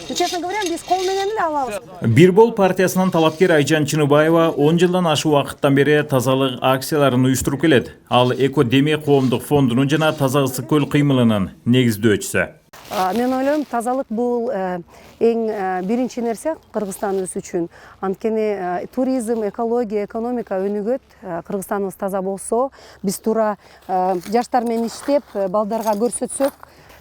Честно говоря, биз кол менен эле алабыз. Бир бол партиясынан талапкер Айжан Чыныбаева 10 жылдан ашык убакыттан бери тазалык акцияларын уюштуруп келет. Ал Эко Деми коомдук фондунун жана Таза ысык көл кыймылынын негиздөөчүсү. Мен ойлойм, тазалык бул эң биринчи нерсе Кыргызстаныбыз үчүн. Анткени туризм, экология, экономика өнүгөт. Кыргызстаныбыз таза болсо, биз туура жаштар менен иштеп, балдарга көрсөтсөк,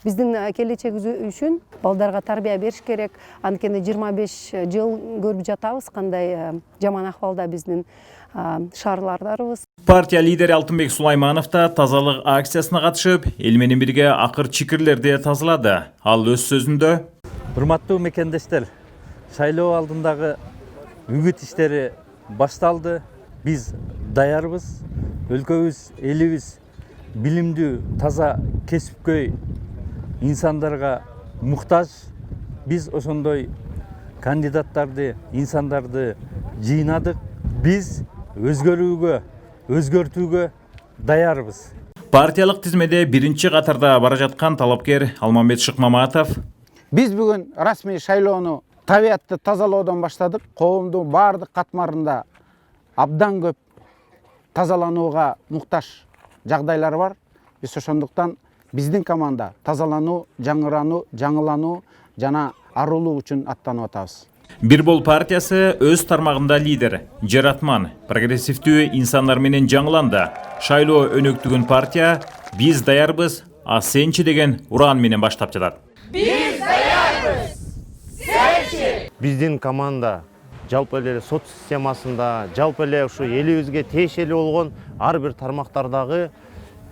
биздин келечегибиз үчүн балдарга тарбия бериш керек. Анткени 25 жыл көрүп жатабыз кандай жаман акыбалда биздин шаарларыбыз. Партия лидери Алтынбек Сулайманов да тазалык акциясына катышып, эл менен бирге акыр чикирлерди тазалады. Ал өз сөзүндө: Урматтуу мекендештер, шайлоо алдындагы үгүт иштери башталды. Биз даярбыз. Өлкөбүз, элибиз билимдүү, таза, кесипкөй инсандарга муктаж. Биз ошондой кандидаттарды, инсандарды жыйнадык. Биз өзгөрүүгө, өзгөртүүгө даярбыз. Партиялык тизмеде биринчи катарда бара жаткан талапкер Алмамбет Шыкмаматов: Биз бүгүн расмий шайлоону табиятты тазалоодон баштадык. Коомдун баардык катмарында абдан көп тазаланууга муктаж жагдайлар бар. Биз ошондуктан биздин команда тазалануу, жаңылануу жана арылуу үчүн аттанып атабыз. Бир бол партиясы өз тармагында лидер, жаратман, прогрессивдүү инсандар менен жаңыланды. Шайлоо өнөктүгүн партия «Биз даярбыз, а сенчи» деген уран менен баштап жатат. Биз даярбыз, сенчи! Биздин команда жалпы эле сот системасында, жалпы эле ушу элибизге тиешелүү болгон ар бир тармактардагы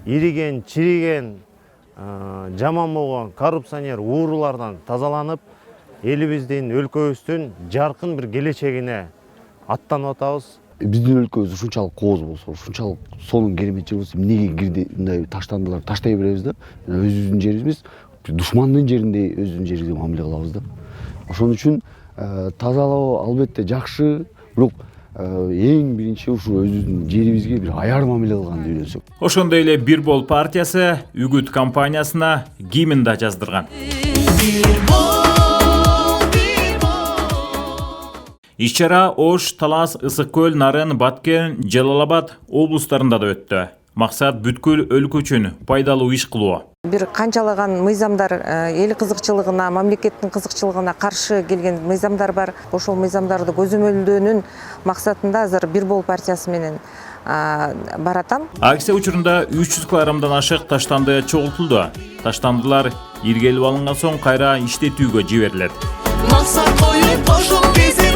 ириген, чириген, жаман болгон коррупционер уурулардан тазаланып, элибиздин, өлкөбүздүн жаркын бир келечегине аттанып атабыз. Биздин өлкөбүз ушунчалык кооз болсо, ушунчалык сонун керемет жер болсо, эмнеге кирди мындай таштандылар, таштай беребиз да. Өзүбүздүн жерибиз душмандын жериндей өзүбүздүн жерибизде мамиле кылабыз да. Ошон үчүн тазалоо албетте жакшы, бирок эң биринчи ушу өзүбүздүн жерибизге бир аяр мамиле кылганды үйрөнсөк. Ошондой эле Бир бол партиясы үгүт компаниясына гимн да жаздырган. Иш-чара Ош, Талас, Ысык көл, Нарын, Баткен, Жалал-Абад облустарында да өттү. Максат бүткүл өлкө үчүн пайдалуу иш кылуу. Бир канчалаган мыйзамдар эл кызыкчылыгына, мамлекеттин кызыкчылыгына каршы келген мыйзамдар бар. Ошол мыйзамдарды көзөмөлдөөнүн максатында азыр Бир бол партиясы менен баратам. Акция учурунда 300 килограммдан ашык таштанды чогултулду. Таштандылар иргелип алынган соң кайра иштетүүгө жиберилет. Максат коюп ошол кезде